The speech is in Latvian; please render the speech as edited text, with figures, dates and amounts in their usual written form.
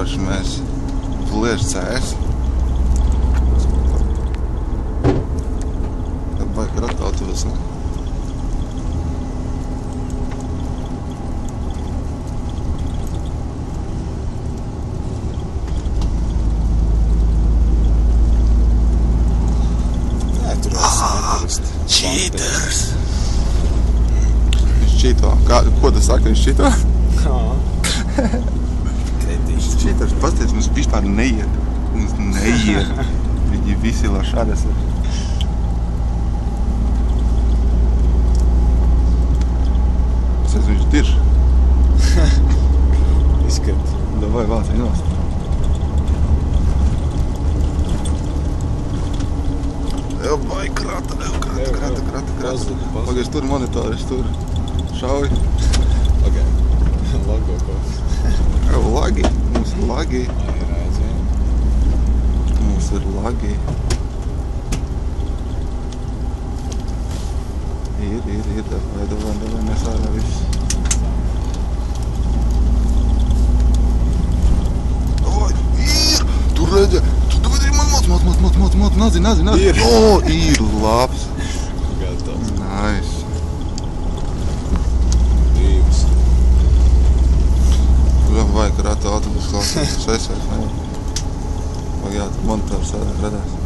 vienkārši mēs liež cēs. Tad baigi rata autobus, ne? Cheaters! Viņš čīto. Ko tu saki, viņš čīto? Kretiņš. Cheaters, pasties, mums vispār neiet. Mums neiet. Viņi visi lašādas ir. Pasties, viņš dirž. Izskat. Davai, vāc viņ nost. Ev, vai krata. Pagaidz, tur monitoris, tur šauj. Ok. Logo ko. Ev, lagi. Mums ir lagi. Ai, redzi. Mums ir lagi. Ir. Davai, mēs ārā viss. Davai, ir! Tur redzi! Mat, nazi. Ir. O, ir labs. Gatavs. Nice. Divas. Vajag rata autobus klausīt. Sesais, ne? Vajag jā, monitors redās.